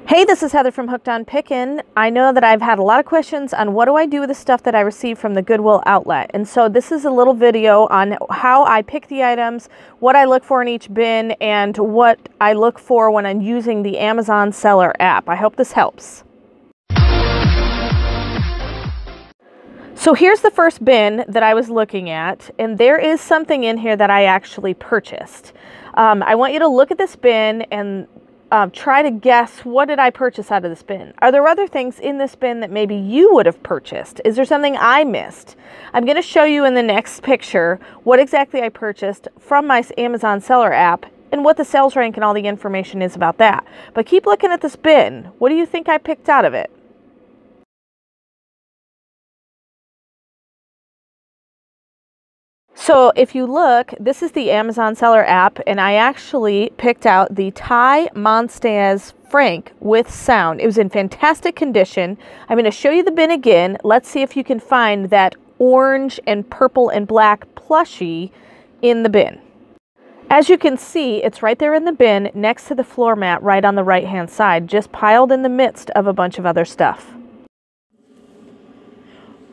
Hey, this is Heather from Hooked on Pickin'. I know that I've had a lot of questions on what do I do with the stuff that I receive from the Goodwill outlet. And so this is a little video on how I pick the items, what I look for in each bin, and what I look for when I'm using the Amazon Seller app. I hope this helps. So here's the first bin that I was looking at, and there is something in here that I actually purchased. I want you to look at this bin and try to guess, what did I purchase out of this bin? Are there other things in this bin that maybe you would have purchased? Is there something I missed? I'm going to show you in the next picture what exactly I purchased from my Amazon Seller app and what the sales rank and all the information is about that. But keep looking at this bin. What do you think I picked out of it? So if you look, this is the Amazon Seller app, and I actually picked out the Thai Monstaz Frank with sound. It was in fantastic condition. I'm going to show you the bin again. Let's see if you can find that orange and purple and black plushie in the bin. As you can see, it's right there in the bin next to the floor mat right on the right-hand side, just piled in the midst of a bunch of other stuff.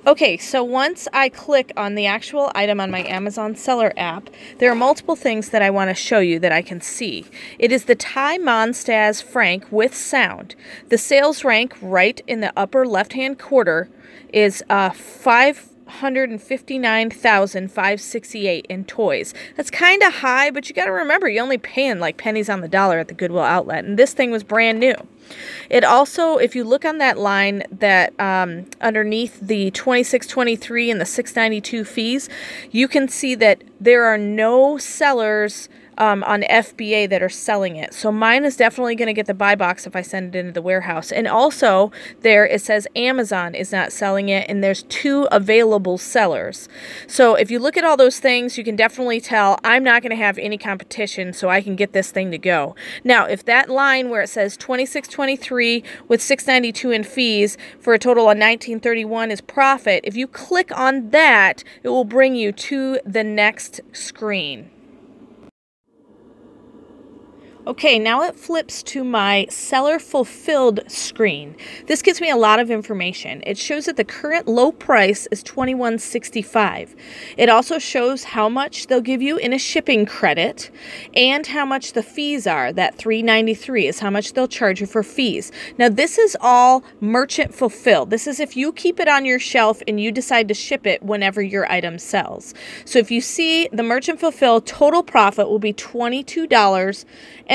Okay, so once I click on the actual item on my Amazon Seller app, there are multiple things that I want to show you that I can see. It is the Thai Monstaz Frank with sound. The sales rank right in the upper left-hand corner is 559,568 in toys. That's kind of high, but you got to remember, you're only paying like pennies on the dollar at the Goodwill outlet, and this thing was brand new. It also, if you look on that line that underneath the $26.23 and the $6.92 fees, you can see that there are no sellers on FBA that are selling it. So mine is definitely going to get the buy box if I send it into the warehouse. And also there it says Amazon is not selling it, and there's 2 available sellers. So if you look at all those things, you can definitely tell I'm not going to have any competition, so I can get this thing to go. Now, if that line where it says $26.23 with $6.92 in fees for a total of $19.31 is profit, if you click on that, it will bring you to the next screen. Okay, now it flips to my seller fulfilled screen. This gives me a lot of information. It shows that the current low price is $21.65. It also shows how much they'll give you in a shipping credit and how much the fees are. That $3.93 is how much they'll charge you for fees. Now, this is all merchant fulfilled. This is if you keep it on your shelf and you decide to ship it whenever your item sells. So if you see the merchant fulfilled, total profit will be $22.30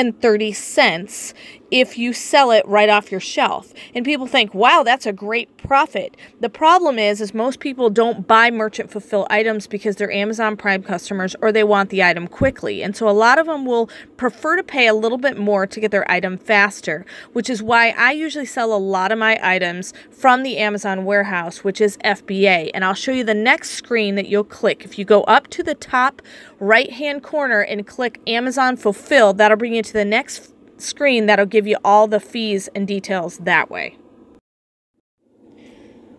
if you sell it right off your shelf. And people think, wow, that's a great profit. The problem is most people don't buy merchant fulfill items because they're Amazon Prime customers or they want the item quickly. And so a lot of them will prefer to pay a little bit more to get their item faster, which is why I usually sell a lot of my items from the Amazon warehouse, which is FBA. And I'll show you the next screen that you'll click. If you go up to the top right-hand corner and click Amazon Fulfill, that'll bring you to the next screen that'll give you all the fees and details that way.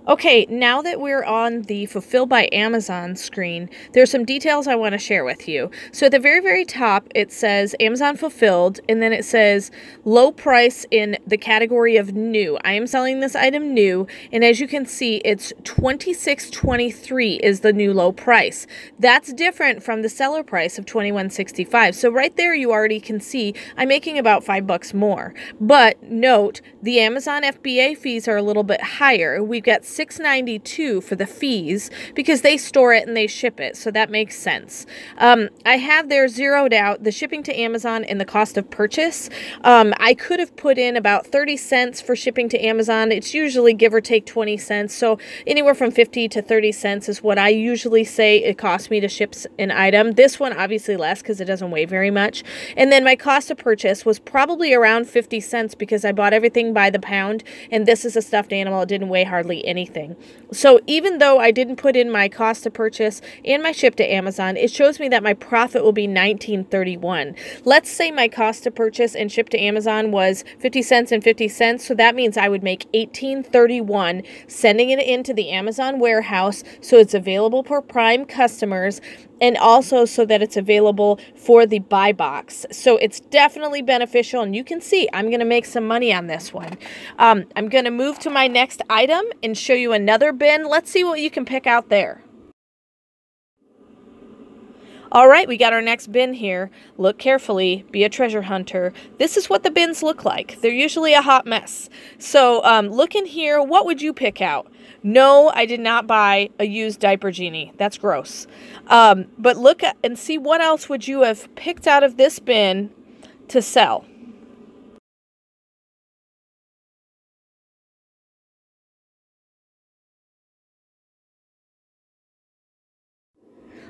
Okay, now that we're on the Fulfill by Amazon screen, there's some details I want to share with you. So at the very, very top, it says Amazon Fulfilled, and then it says low price in the category of new. I am selling this item new, and as you can see, it's $26.23 is the new low price. That's different from the seller price of $21.65. So right there, you already can see I'm making about $5 more. But note, the Amazon FBA fees are a little bit higher. We've got $6.92 for the fees because they store it and they ship it, so that makes sense. I have there zeroed out the shipping to Amazon and the cost of purchase. I could have put in about 30 cents for shipping to Amazon. It's usually give or take 20 cents, so anywhere from 50 to 30 cents is what I usually say it costs me to ship an item. This one obviously less because it doesn't weigh very much. And then my cost of purchase was probably around 50 cents because I bought everything by the pound, and this is a stuffed animal. It didn't weigh hardly anything. So even though I didn't put in my cost of purchase and my ship to Amazon, it shows me that my profit will be $19.31. Let's say my cost of purchase and ship to Amazon was 50 cents and 50 cents. So that means I would make $18.31 sending it into the Amazon warehouse so it's available for Prime customers. and also so that it's available for the buy box. So it's definitely beneficial, and you can see I'm going to make some money on this one. I'm going to move to my next item and show you another bin. Let's see what you can pick out there. All right, we got our next bin here. Look carefully, be a treasure hunter. This is what the bins look like. They're usually a hot mess. So look in here, what would you pick out? No, I did not buy a used diaper genie. That's gross. But look at and see what else would you have picked out of this bin to sell.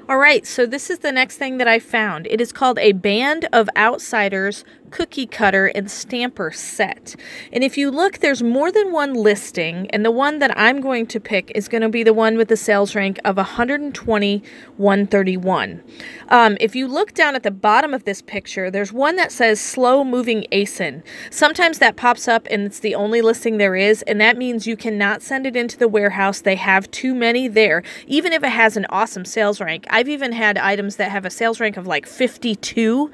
All right, so this is the next thing that I found. It is called a Band of Outsiders cookie cutter and stamper set. And if you look, there's more than one listing, and the one that I'm going to pick is going to be the one with the sales rank of 120,131. If you look down at the bottom of this picture, there's one that says slow moving ASIN. Sometimes that pops up and it's the only listing there is, and that means you cannot send it into the warehouse. They have too many there, even if it has an awesome sales rank. I've even had items that have a sales rank of like 52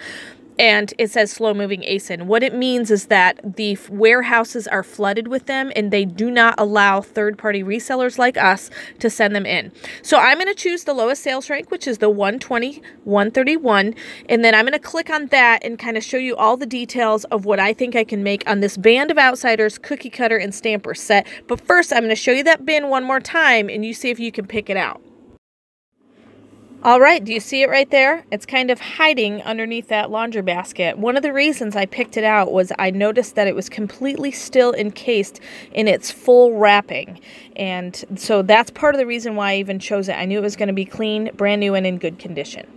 and it says slow moving ASIN. What it means is that the warehouses are flooded with them and they do not allow third-party resellers like us to send them in. So I'm going to choose the lowest sales rank, which is the 120,131, and then I'm going to click on that and kind of show you all the details of what I think I can make on this Band of Outsiders cookie cutter and stamper set. But first, I'm going to show you that bin one more time and you see if you can pick it out. All right, do you see it right there? It's kind of hiding underneath that laundry basket. One of the reasons I picked it out was I noticed that it was completely still encased in its full wrapping. And so that's part of the reason why I even chose it. I knew it was going to be clean, brand new, and in good condition.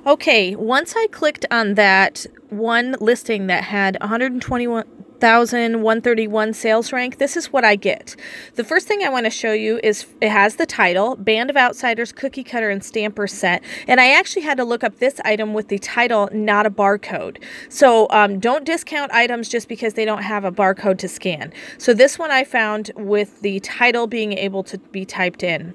Okay, once I clicked on that one listing that had 121,131 sales rank, this is what I get. The first thing I want to show you is it has the title, Band of Outsiders Cookie Cutter and Stamper Set, and I actually had to look up this item with the title, not a barcode. So don't discount items just because they don't have a barcode to scan. So this one I found with the title being able to be typed in.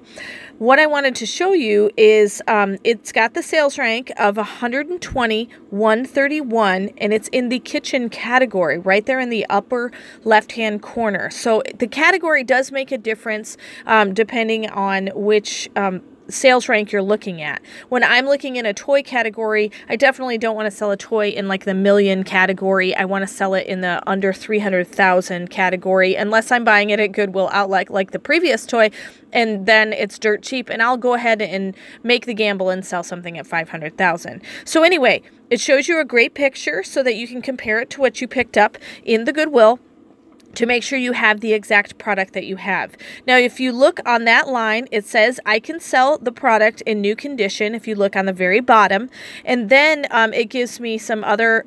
What I wanted to show you is it's got the sales rank of 120,131, and it's in the kitchen category right there in the upper left-hand corner. So the category does make a difference depending on which sales rank you're looking at. When I'm looking in a toy category, I definitely don't want to sell a toy in like the million category. I want to sell it in the under 300,000 category, unless I'm buying it at Goodwill outlet like the previous toy, and then it's dirt cheap, and I'll go ahead and make the gamble and sell something at 500,000. So anyway, it shows you a great picture so that you can compare it to what you picked up in the Goodwill to make sure you have the exact product that you have. Now, if you look on that line, it says I can sell the product in new condition if you look on the very bottom, and then it gives me some other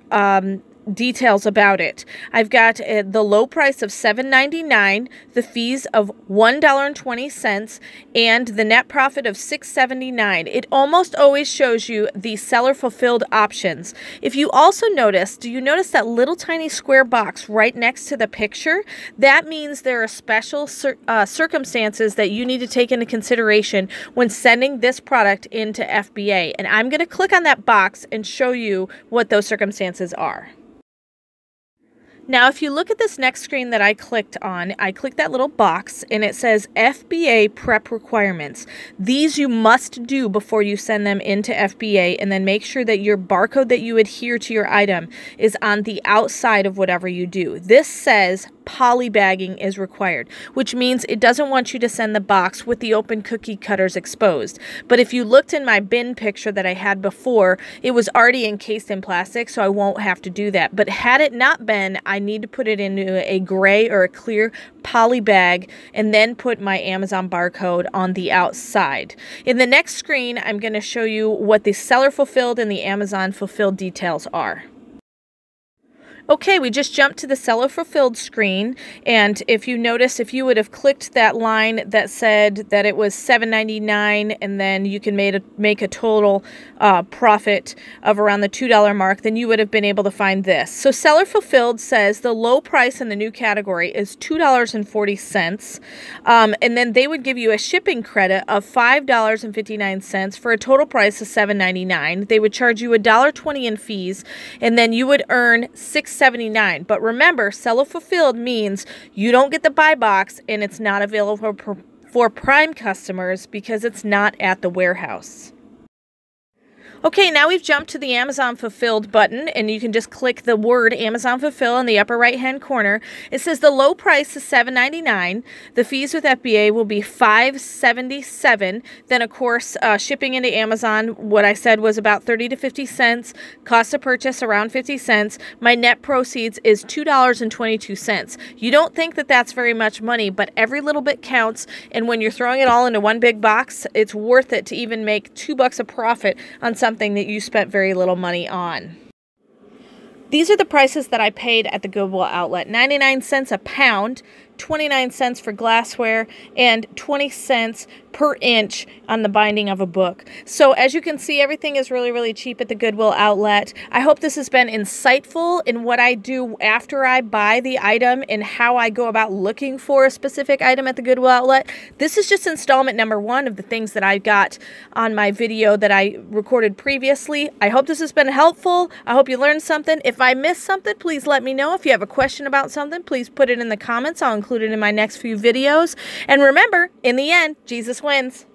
details about it. I've got the low price of $7.99, the fees of $1.20, and the net profit of $6.79. It almost always shows you the seller fulfilled options. If you also notice, do you notice that little tiny square box right next to the picture? That means there are special circumstances that you need to take into consideration when sending this product into FBA. And I'm going to click on that box and show you what those circumstances are. Now, if you look at this next screen that I clicked on, I clicked that little box and it says Fba Prep Requirements. These you must do before you send them into FBA, and then make sure that your barcode that you adhere to your item is on the outside of whatever you do. This says polybagging is required, which means it doesn't want you to send the box with the open cookie cutters exposed. But if you looked in my bin picture that I had before, it was already encased in plastic, so I won't have to do that. But had it not been, I need to put it into a gray or a clear poly bag and then put my Amazon barcode on the outside. In the next screen, I'm going to show you what the seller fulfilled and the Amazon fulfilled details are. Okay, we just jumped to the seller fulfilled screen, and if you notice, if you would have clicked that line that said that it was $7.99 and then you can make a total profit of around the $2 mark, then you would have been able to find this. So seller fulfilled says the low price in the new category is $2.40, and then they would give you a shipping credit of $5.59 for a total price of $7.99. They would charge you $1.20 in fees, and then you would earn $6.79. But remember, seller fulfilled means you don't get the buy box and it's not available for Prime customers because it's not at the warehouse. Okay, now we've jumped to the Amazon Fulfilled button, and you can just click the word Amazon Fulfill in the upper right-hand corner. It says the low price is $7.99. The fees with FBA will be $5.77. Then, of course, shipping into Amazon, what I said was about 30 to 50 cents. Cost of purchase around 50 cents. My net proceeds is $2.22. You don't think that that's very much money, but every little bit counts, and when you're throwing it all into one big box, it's worth it to even make $2 a profit on something that you spent very little money on. These are the prices that I paid at the Goodwill outlet. 99 cents a pound, 29 cents for glassware, and 20 cents per inch on the binding of a book. So as you can see, everything is really, really cheap at the Goodwill outlet. I hope this has been insightful in what I do after I buy the item and how I go about looking for a specific item at the Goodwill outlet. This is just installment number 1 of the things that I got on my video that I recorded previously. I hope this has been helpful. I hope you learned something. If I missed something, please let me know. If you have a question about something, please put it in the comments. I'll include it in my next few videos. And remember, in the end, Jesus wins.